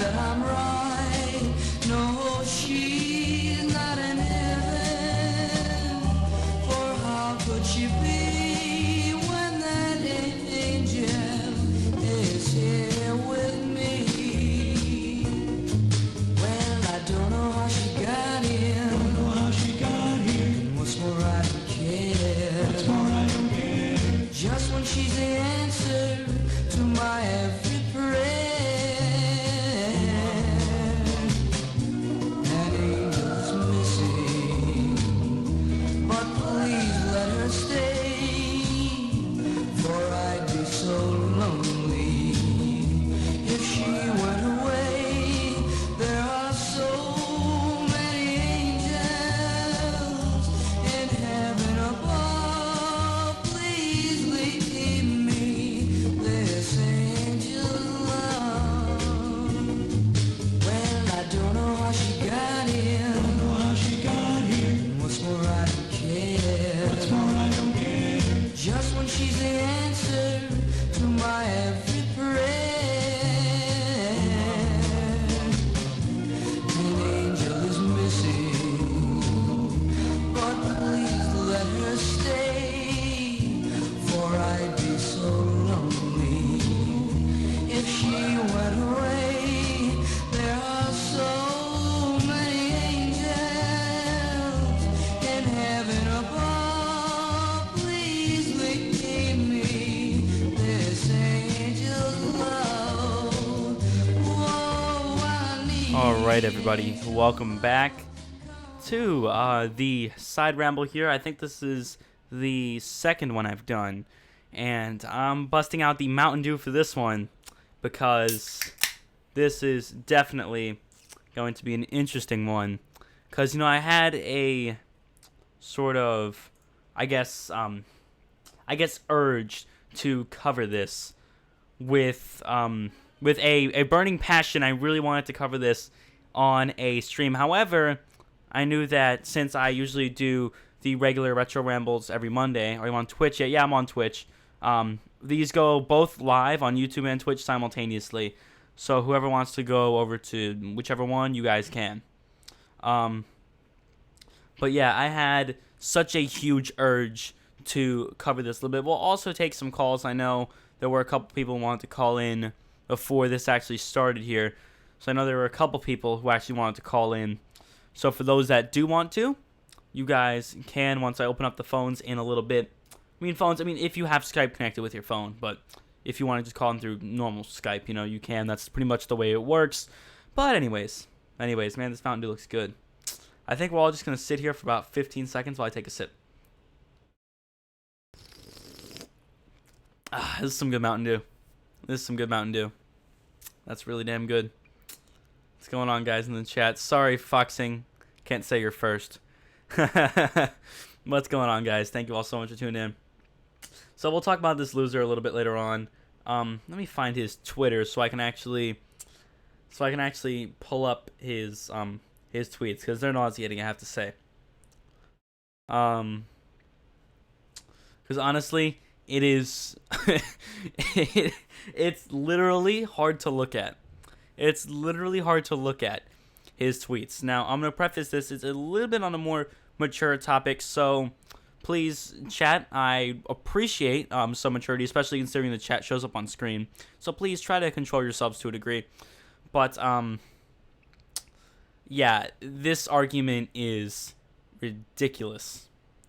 that I'm right. No, she's not in heaven. For how could she be when that angel is here with me? Well, I don't know how she got here. And what's more, I don't care. Just when she's the answer to my every prayer, that angel's missing. But please let her stay, for I'd be so lonely if she went away. There are so many angels in heaven above. Please leave me this angel love. Well, I don't know how she got here. And what's more, I don't care. Just when she's the answer to my every prayer, an angel is missing. But please let her stay, for I'd be so lonely if she went away. There are so many angels in heaven above. Please leave me this angel's love. Whoa, I need. All right, everybody, welcome back to the side ramble here. I think this is the second one I've done, and I'm busting out the Mountain Dew for this one because this is definitely going to be an interesting one. Because, you know, I had a sort of, I guess urge to cover this with a burning passion. I really wanted to cover this on a stream. However, I knew that since I usually do the regular retro rambles every Monday, are you on Twitch yet? Yeah, I'm on Twitch. These go both live on YouTube and Twitch simultaneously. So whoever wants to go over to whichever one, you guys can. But yeah, I had such a huge urge to cover this a little bit. We'll also take some calls. I know there were a couple people who wanted to call in before this actually started here. So I know there were a couple people who actually wanted to call in. So for those that do want to, you guys can once I open up the phones in a little bit. If you have Skype connected with your phone, but if you want to just call in through normal Skype, you know, you can. That's pretty much the way it works. But anyways, man, this Mountain Dew looks good. I think we're all just going to sit here for about 15 seconds while I take a sip. This is some good Mountain Dew. That's really damn good. What's going on, guys, in the chat? Sorry, Foxing. Can't say you're first. What's going on, guys? Thank you all so much for tuning in. So we'll talk about this loser a little bit later on. Let me find his Twitter so I can actually pull up his tweets, because they're nauseating, I have to say. Because honestly, it is it's literally hard to look at. His tweets. Now, I'm going to preface this. It's a little bit on a more mature topic, so please, chat, I appreciate some maturity, especially considering the chat shows up on screen. So please try to control yourselves to a degree. But, yeah, this argument is ridiculous.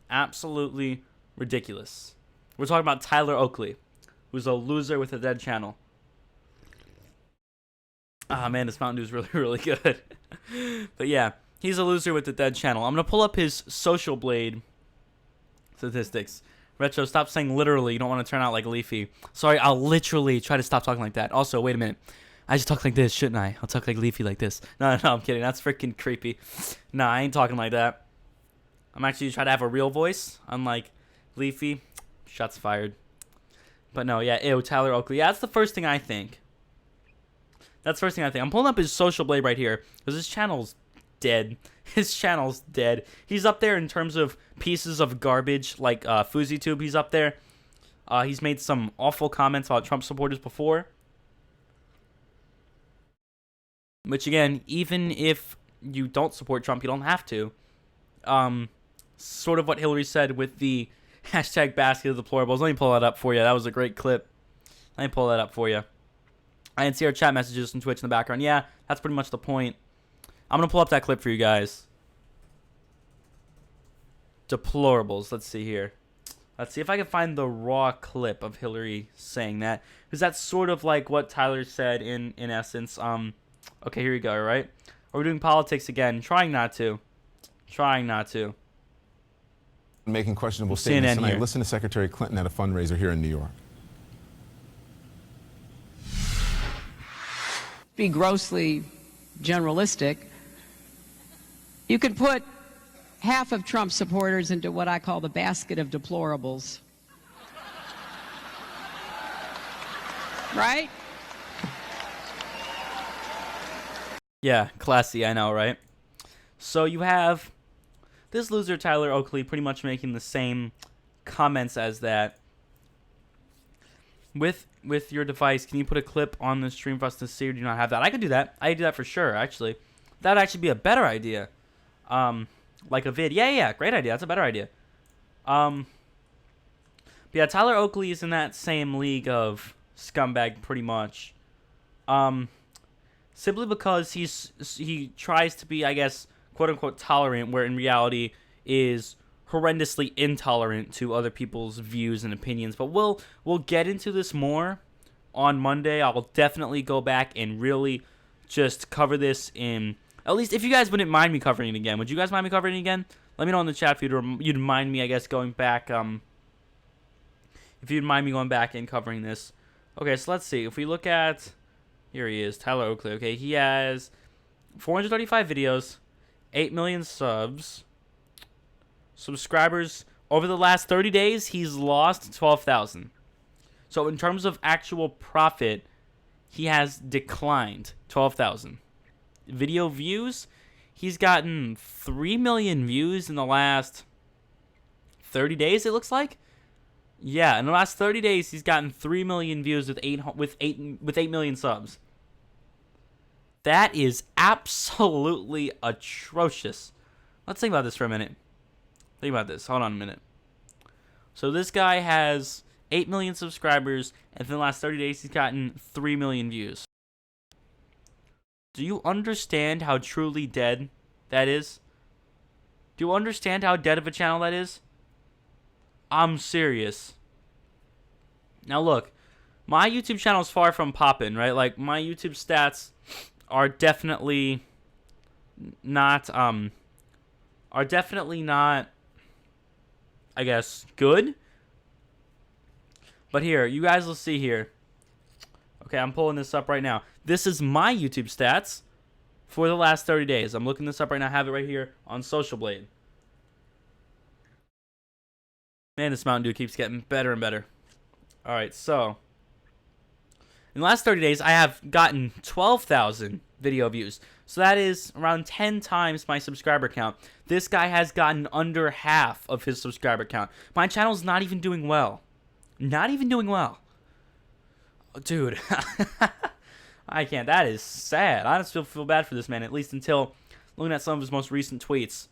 Absolutely ridiculous. We're talking about Tyler Oakley, who's a loser with a dead channel. Ah, man, this Mountain Dew is really, really good. But yeah, he's a loser with a dead channel. I'm going to pull up his Social Blade statistics. Retro, stop saying literally. You don't want to turn out like Leafy. Sorry, I'll literally try to stop talking like that. Also, wait a minute. I just talk like this, shouldn't I? I'll talk like Leafy like this. No, I'm kidding. That's freaking creepy. Nah, I ain't talking like that. I'm actually trying to have a real voice, unlike Leafy. Shots fired. But no, yeah, ew, Tyler Oakley. Yeah, that's the first thing I think. I'm pulling up his Social Blade right here, because his channel's dead. He's up there in terms of pieces of garbage, like FuzzyTube. He's up there. He's made some awful comments about Trump supporters before. Which, again, even if you don't support Trump, you don't have to. Sort of what Hillary said with the hashtag basket of deplorables. Let me pull that up for you. That was a great clip. Let me pull that up for you. I can see our chat messages on Twitch in the background. Yeah, that's pretty much the point. I'm going to pull up that clip for you guys. Deplorables. Let's see here. Let's see if I can find the raw clip of Hillary saying that. Because that's sort of like what Tyler said in essence. Okay, here we go, right? Are we doing politics again? Trying not to. Trying not to. Making questionable CNN statements tonight. here. Listen to Secretary Clinton at a fundraiser here in New York. Be grossly generalistic. You could put half of Trump supporters into what I call the basket of deplorables. Right? Yeah, classy, I know, right? So you have this loser, Tyler Oakley, pretty much making the same comments as that. With your device, can you put a clip on the stream for us to see, or do you not have that? I could do that. I could do that for sure, actually. That would actually be a better idea. Like a vid. Yeah, great idea. That's a better idea. But yeah, Tyler Oakley is in that same league of scumbag, pretty much. Simply because he tries to be, I guess, quote-unquote tolerant, where in reality is horrendously intolerant to other people's views and opinions. But we'll get into this more on Monday. I'll definitely go back and really just cover this in, at least if you guys wouldn't mind me covering it again. Would you guys mind me covering it again? Let me know in the chat if you'd mind me, I guess, going back, if you'd mind me going back and covering this. Okay, so let's see. If we look at, here he is, Tyler Oakley. Okay, he has 435 videos, 8 million subscribers. Over the last 30 days, he's lost 12,000. So in terms of actual profit, he has declined 12,000. Video views, he's gotten 3 million views in the last 30 days, it looks like. Yeah, in the last 30 days, he's gotten 3 million views with 8 million subs. That is absolutely atrocious. Let's think about this for a minute. Think about this. Hold on a minute. So this guy has 8 million subscribers, and in the last 30 days, he's gotten 3 million views. Do you understand how truly dead that is? Do you understand how dead of a channel that is? I'm serious. Now look, my YouTube channel is far from poppin', right? Like, my YouTube stats are definitely not, I guess, good. But here, you guys will see here. Okay, I'm pulling this up right now. This is my YouTube stats for the last 30 days. I'm looking this up right now. I have it right here on Social Blade. Man, this Mountain Dew keeps getting better and better. Alright, so in the last 30 days, I have gotten 12,000 video views. So that is around 10 times my subscriber count. This guy has gotten under half of his subscriber count. My channel's not even doing well. Not even doing well. Oh, dude. I can't. That is sad. I just feel bad for this man, at least until looking at some of his most recent tweets.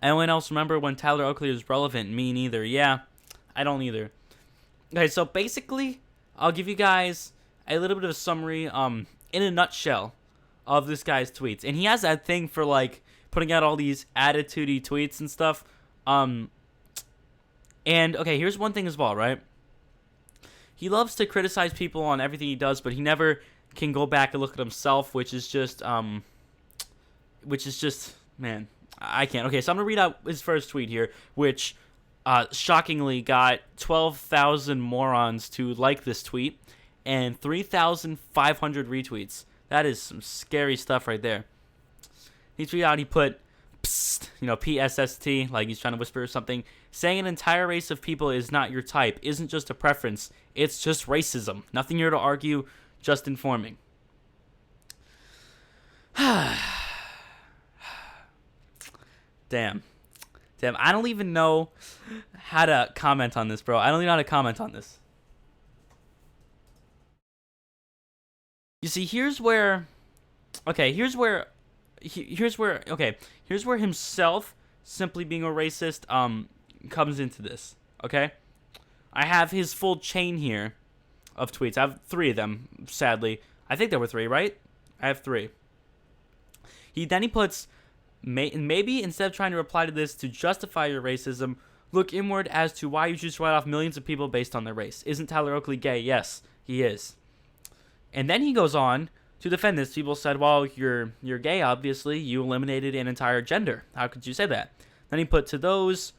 Anyone else remember when Tyler Oakley was relevant? Me neither. Yeah, I don't either. Okay, so basically, I'll give you guys a little bit of a summary, in a nutshell, of this guy's tweets. And he has that thing for, like, putting out all these attitude-y tweets and stuff. And, okay, here's one thing as well, right? He loves to criticize people on everything he does, but he never can go back and look at himself, which is just, man, I can't. Okay, so I'm going to read out his first tweet here, which shockingly got 12,000 morons to like this tweet and 3,500 retweets. That is some scary stuff right there. He tweeted out, he put, psst, PSST, like he's trying to whisper or something. Saying an entire race of people is not your type isn't just a preference. It's just racism. Nothing here to argue, just informing. Damn, I don't even know how to comment on this, bro. I don't even know how to comment on this. You see, here's where himself simply being a racist comes into this. Okay, I have his full chain here of tweets. I have 3 of them. Sadly, I think there were 3, right? I have 3. He puts, maybe instead of trying to reply to this to justify your racism, look inward as to why you choose to write off millions of people based on their race. Isn't Tyler Oakley gay? Yes, he is. And then he goes on to defend this. People said, well, you're gay, obviously. You eliminated an entire gender. How could you say that? Then he put, to those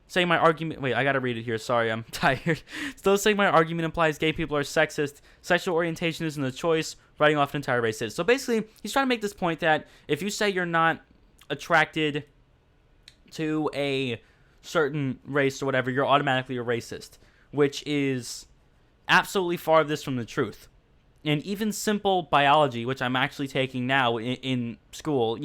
saying my argument... Wait, I gotta read it here. Sorry, I'm tired. To those saying my argument implies gay people are sexist, sexual orientation isn't a choice, writing off an entire race is. So basically, he's trying to make this point that if you say you're not attracted to a certain race or whatever, you're automatically a racist, which is absolutely farthest from the truth. And even simple biology, which I'm actually taking now in school,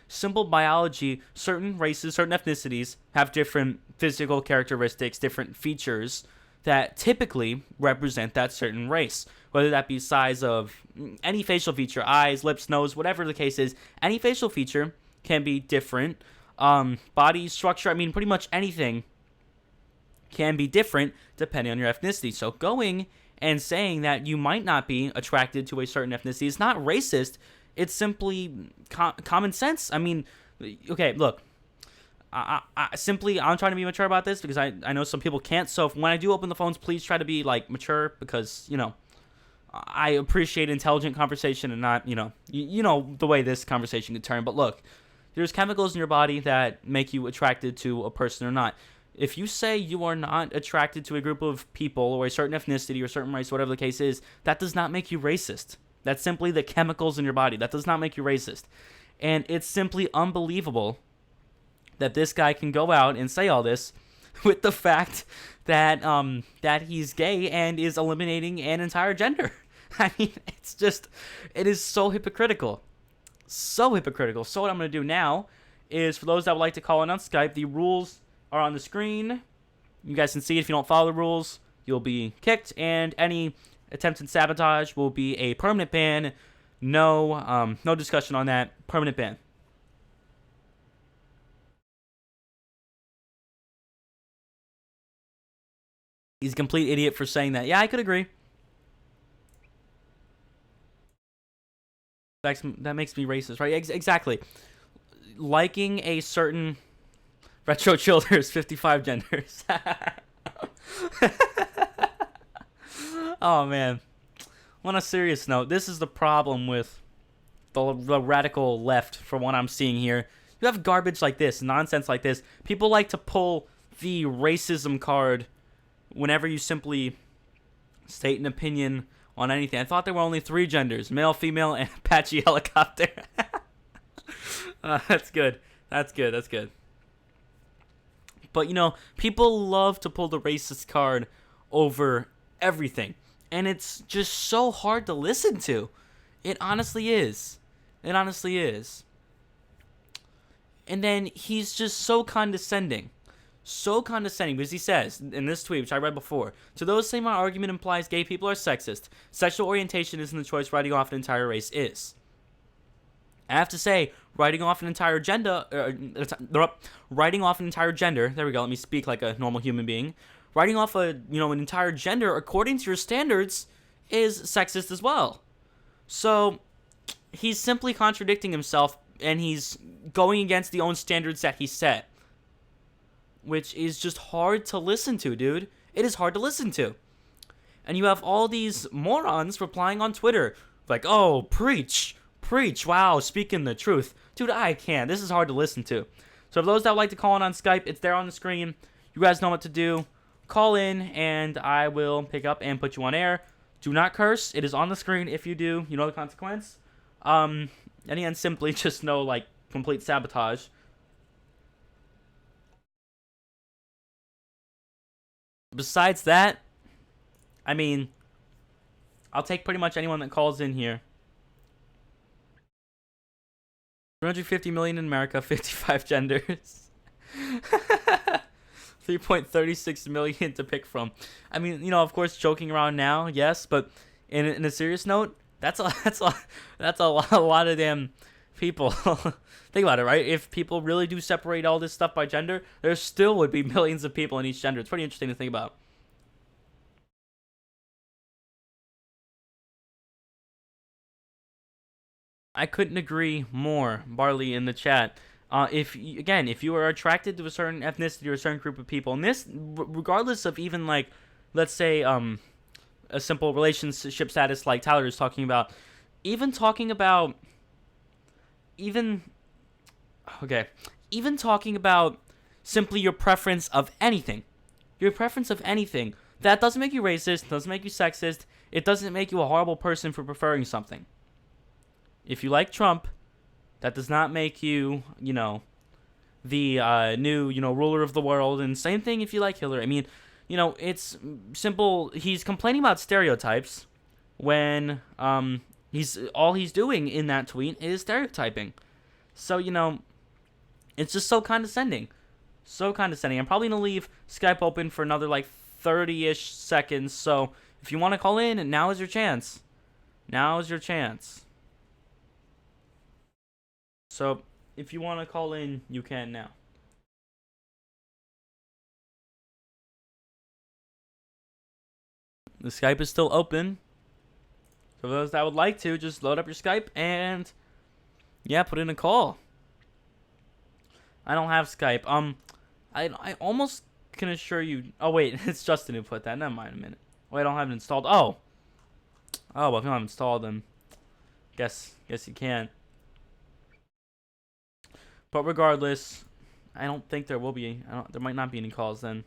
simple biology, certain races, certain ethnicities have different physical characteristics, different features that typically represent that certain race. Whether that be size of any facial feature, eyes, lips, nose, whatever the case is, any facial feature can be different. Body structure, pretty much anything can be different depending on your ethnicity. So going and saying that you might not be attracted to a certain ethnicity is not racist. It's simply common sense. Okay, look. I'm trying to be mature about this because I know some people can't. So when I do open the phones, please try to be, mature because, I appreciate intelligent conversation and not, the way this conversation could turn. But look, there's chemicals in your body that make you attracted to a person or not. If you say you are not attracted to a group of people or a certain ethnicity or certain race, whatever the case is, that does not make you racist. That's simply the chemicals in your body. That does not make you racist. And it's simply unbelievable that this guy can go out and say all this with the fact that that he's gay and is eliminating an entire gender. It is so hypocritical. So hypocritical. So what I'm going to do now is, for those that would like to call in on Skype, the rules are on the screen. You guys can see it. If you don't follow the rules, you'll be kicked, and any attempted sabotage will be a permanent ban. No discussion on that. Permanent ban. He's a complete idiot for saying that. Yeah, I could agree. That makes me racist, right? Exactly. Liking a certain... Retro Childers, 55 genders. Oh, man. On a serious note, this is the problem with the radical left, for what I'm seeing here. You have garbage like this, nonsense like this. People like to pull the racism card whenever you simply state an opinion on anything. I thought there were only 3 genders, male, female, and Apache helicopter. That's good. That's good. But, people love to pull the racist card over everything. And it's just so hard to listen to. It honestly is. And then he's just so condescending. Because he says, in this tweet, which I read before, to those saying my argument implies gay people are sexist, sexual orientation isn't the choice, writing off an entire race is. I have to say, writing off an entire gender, there we go, let me speak like a normal human being. Writing off an entire gender, according to your standards, is sexist as well. So, he's simply contradicting himself, and he's going against the own standards that he set. Which is just hard to listen to, dude. It is hard to listen to. And you have all these morons replying on Twitter, like, oh, preach, wow, speaking the truth. Dude, I can't. This is hard to listen to. So for those that would like to call in on Skype, it's there on the screen. You guys know what to do. Call in, and I will pick up and put you on air. Do not curse. It is on the screen. If you do, you know the consequence. And again, simply just no, complete sabotage. Besides that, I'll take pretty much anyone that calls in here. 350 million in America, 55 genders. 3.36 million to pick from. Of course, joking around now, yes, but in a serious note, That's a a lot of damn people. Think about it, right? If people really do separate all this stuff by gender, there still would be millions of people in each gender. It's pretty interesting to think about. I couldn't agree more, Barley in the chat. If you are attracted to a certain ethnicity or a certain group of people, and this, regardless of even like, let's say, a simple relationship status like Tyler is talking about, even talking about simply your preference of anything. That doesn't make you racist, doesn't make you sexist, it doesn't make you a horrible person for preferring something. If you like Trump, that does not make you, the new, ruler of the world. And same thing if you like Hillary. I mean, it's simple. He's complaining about stereotypes when he's doing in that tweet is stereotyping. So, it's just so condescending. So condescending. I'm probably going to leave Skype open for another, 30-ish seconds. So, if you want to call in, now is your chance. So, if you want to call in, you can now. The Skype is still open. For those that would like to, just load up your Skype and, put in a call. I don't have Skype. I almost can assure you. Oh wait, it's Justin who put that. Never mind a minute. Wait, I don't have it installed. Oh, well, if you don't have it installed, then guess you can. But regardless, I don't think there will be. There might not be any calls then.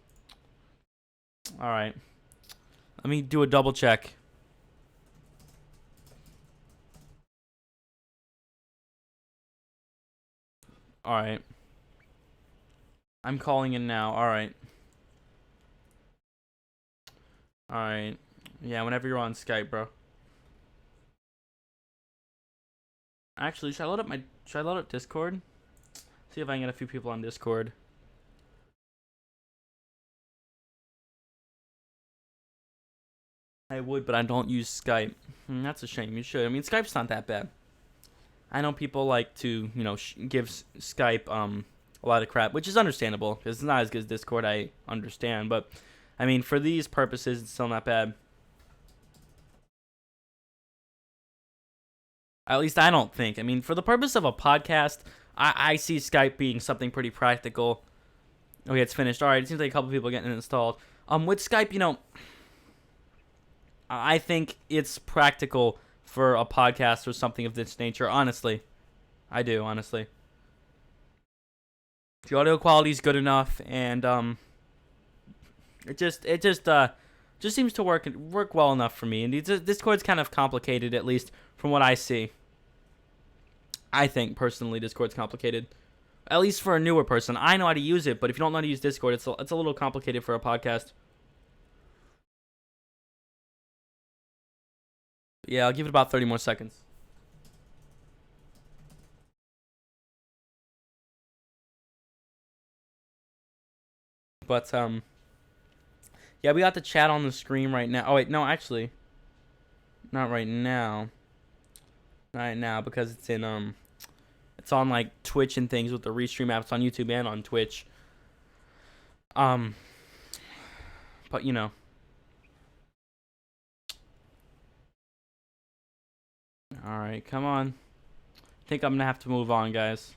All right. Let me do a double check. All right. I'm calling in now. All right. Yeah, whenever you're on Skype, bro. Actually, should I load up Discord? See if I can get a few people on Discord. I would, but I don't use Skype. That's a shame. You should. I mean, Skype's not that bad. I know people like to, give Skype a lot of crap, which is understandable because it's not as good as Discord. I understand, but I mean, for these purposes, it's still not bad. At least I don't think. I mean, for the purpose of a podcast, I see Skype being something pretty practical. Okay, it's finished. All right, it seems like a couple people getting it installed. With Skype, I think it's practical for a podcast or something of this nature. Honestly, I do. Honestly, the audio quality is good enough, and it just seems to work well enough for me. And Discord's kind of complicated, at least from what I see. I think personally, Discord's complicated, at least for a newer person. I know how to use it, but if you don't know how to use Discord, it's a little complicated for a podcast. Yeah, I'll give it about 30 more seconds. But yeah, we got the chat on the screen right now. Oh wait, no, actually, not right now. Not right now because it's in it's on like Twitch and things with the Restream app. It's on YouTube and on Twitch. But all right, come on. I think I'm gonna have to move on, guys.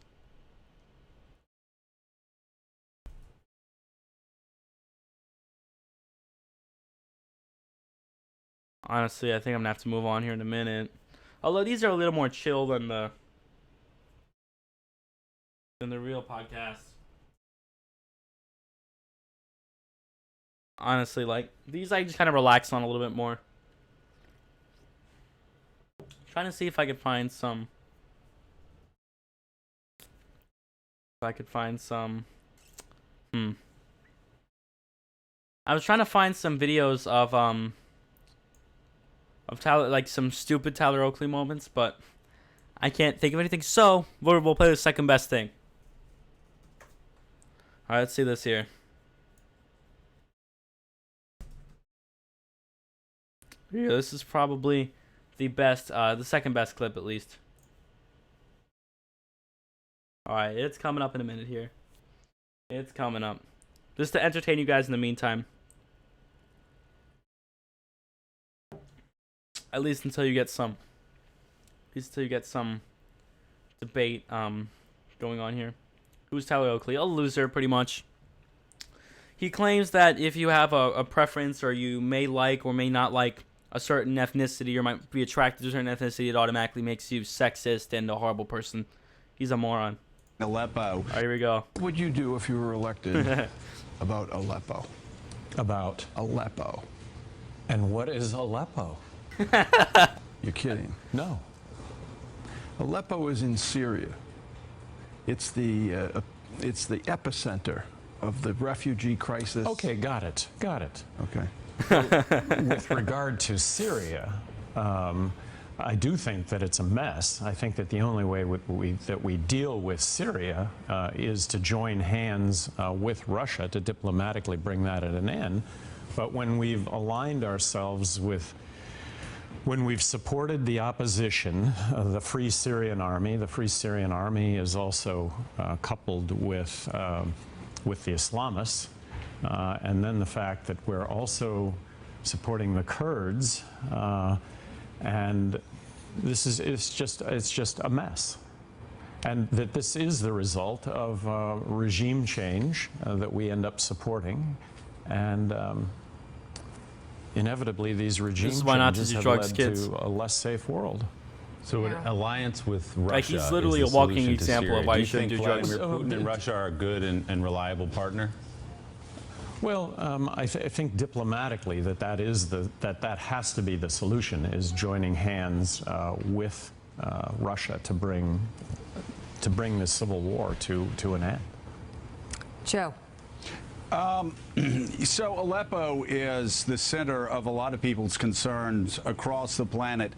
Honestly, I think I'm gonna have to move on here in a minute. Although these are a little more chill than the real podcast. Honestly, like these I just kind of relax on a little bit more. Trying to see if I could find some. I was trying to find some videos of Tyler, like some stupid Tyler Oakley moments, but I can't think of anything. So we'll play the second best thing. All right, let's see this here. Yeah, this is probably the second best clip at least. All right, it's coming up in a minute here. It's coming up. Just to entertain you guys in the meantime. At least until you get some. At least until you get some debate going on here. Who's Tyler Oakley? A loser, pretty much. He claims that if you have a preference, or you may like or may not like a certain ethnicity, or might be attracted to a certain ethnicity, it automatically makes you sexist and a horrible person. He's a moron. Aleppo. All right, here we go. What would you do if you were elected? About Aleppo. About Aleppo. And what is Aleppo? You're kidding. No. Aleppo is in Syria. It's the epicenter of the refugee crisis. Okay, got it. Got it. Okay. With regard to Syria, I do think that it's a mess. I think that the only way that we deal with Syria is to join hands with Russia to diplomatically bring that at an end. But when we've aligned ourselves with, when we've supported the opposition, the Free Syrian Army is also coupled with the Islamists, and then the fact that we're also supporting the Kurds. And it's just a mess, and that this is the result of regime change that we end up supporting, and inevitably these regime changes have led to a less safe world. So an alliance with Russia, Like, he's literally is a the walking solution to example Syria. of why do you shouldn't think do drugs. Vladimir Putin and Russia are a good and reliable partner? Well, I think diplomatically that has to be the solution, is joining hands with Russia to bring this civil war to an end. Joe. So Aleppo is the center of a lot of people's concerns across the planet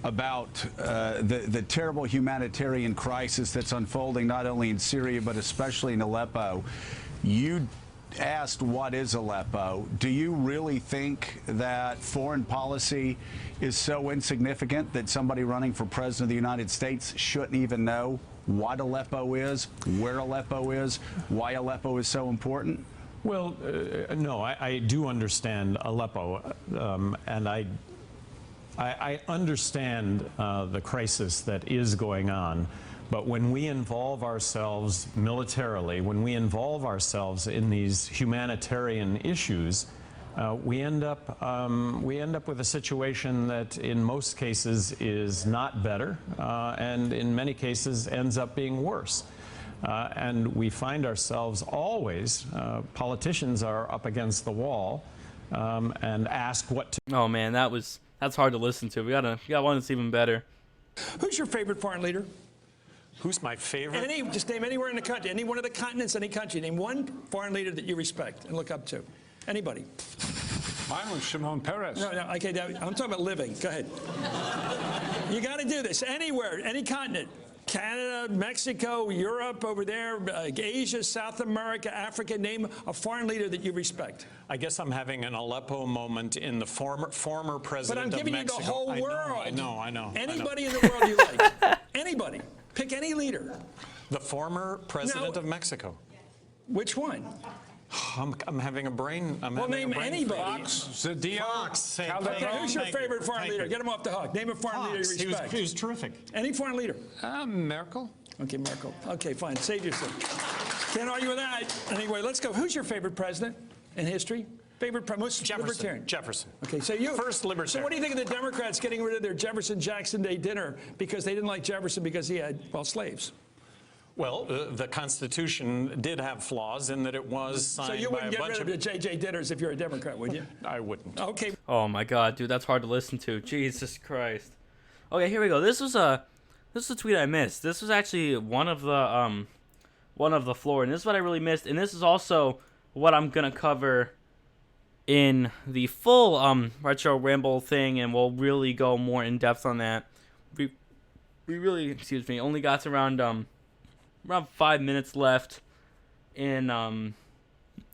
about the terrible humanitarian crisis that's unfolding not only in Syria but especially in Aleppo. You asked, what is Aleppo? Do you really think that foreign policy is so insignificant that somebody running for president of the United States shouldn't even know what Aleppo is, where Aleppo is, why Aleppo is so important? Well, no, I do understand Aleppo, and I understand the crisis that is going on. But when we involve ourselves militarily, when we involve ourselves in these humanitarian issues, we end up with a situation that in most cases is not better, and in many cases ends up being worse. And we find ourselves always, politicians are up against the wall and ask what to. Oh man, that's hard to listen to. We got one that's even better. Who's your favorite foreign leader? Who's my favorite? Just name anywhere in the country, any one of the continents, any country. Name one foreign leader that you respect and look up to. Anybody. Mine was Shimon Peres. No, okay, I'm talking about living. Go ahead. You got to do this. Anywhere, any continent. Canada, Mexico, Europe, over there, Asia, South America, Africa. Name a foreign leader that you respect. I guess I'm having an Aleppo moment in the former president of Mexico. But I'm giving you the whole world. I know. Anybody in the world you like. Anybody. Pick any leader. The former president of Mexico. Which one? I'm having a brain. Well, name anybody. Fox, Zedillo, Fox. Okay, who's your favorite foreign leader? Get him off the hook. Name a foreign leader you respect. He was terrific. Any foreign leader? Merkel. Okay, Merkel. Okay, fine. Save yourself. Can't argue with that. Anyway, let's go. Who's your favorite president in history? Favorite libertarian? Jefferson. Okay, so you first libertarian. So what do you think of the Democrats getting rid of their Jefferson-Jackson Day dinner because they didn't like Jefferson because he had, well, slaves? Well, the Constitution did have flaws in that it was signed by a bunch of... So you wouldn't get rid of the J.J. dinners if you're a Democrat, would you? I wouldn't. Okay. Oh my God, dude, that's hard to listen to. Jesus Christ. Okay, here we go. This was a tweet I missed. This was actually one of the floor, and this is what I really missed. And this is also what I'm gonna cover in the full retro ramble thing, and we'll really go more in depth on that. We really, only got to around 5 minutes left in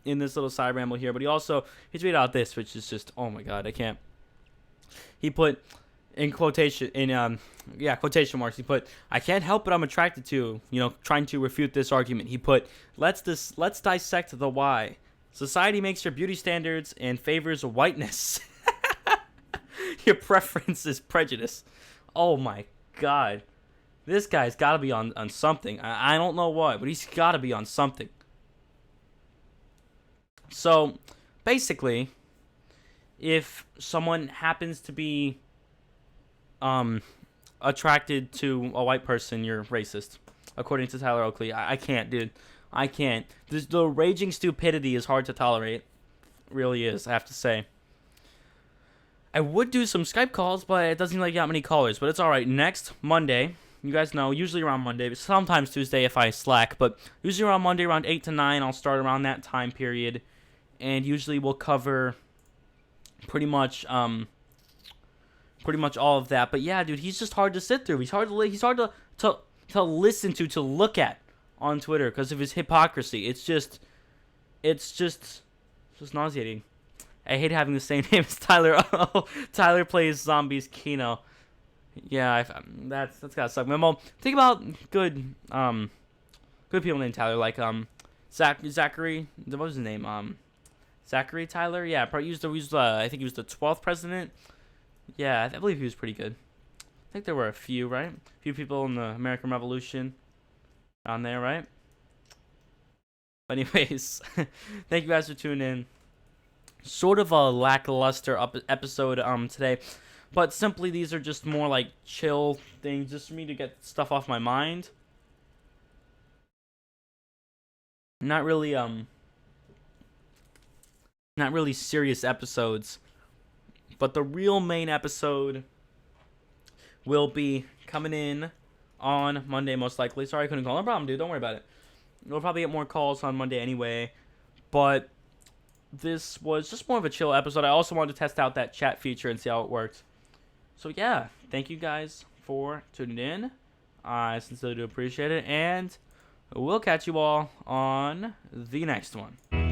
this little side ramble here. But he tweeted out this, which is just, oh my God, I can't. He put, in quotation marks, he put, "I can't help but I'm attracted to," trying to refute this argument. He put, let's dissect the why. Society makes your beauty standards and favors whiteness. Your preference is prejudice. Oh my god. This guy's got to be on something. I don't know what, but he's got to be on something. So, basically, if someone happens to be attracted to a white person, you're racist, according to Tyler Oakley. I can't, dude. I can't. The raging stupidity is hard to tolerate. It really is, I have to say. I would do some Skype calls, but it doesn't like got many callers. But it's all right. Next Monday, you guys know, usually around Monday, but sometimes Tuesday if I slack. But usually around Monday, around 8 to 9, I'll start around that time period, and usually we'll cover pretty much all of that. But yeah, dude, he's just hard to sit through. He's hard to listen to look at on Twitter because of his hypocrisy. It's just nauseating. I hate having the same name as Tyler. Tyler plays zombies. Kino. Yeah, that's gotta suck. Memo. Think about good people named Tyler, like Zachary. What was his name? Zachary Tyler. Yeah, probably I think he was the 12th president. Yeah, I believe he was pretty good. I think there were a few, right? A few people in the American Revolution on there, right? But anyways, thank you guys for tuning in. Sort of a lackluster episode today, but simply these are just more like chill things, just for me to get stuff off my mind. Not really serious episodes, but the real main episode will be coming in on Monday, most likely. Sorry I couldn't call. No problem, dude. Don't worry about it. We'll probably get more calls on Monday anyway, but this was just more of a chill episode. I also wanted to test out that chat feature and see how it worked. So yeah, thank you guys for tuning in. I sincerely do appreciate it, and we'll catch you all on the next one.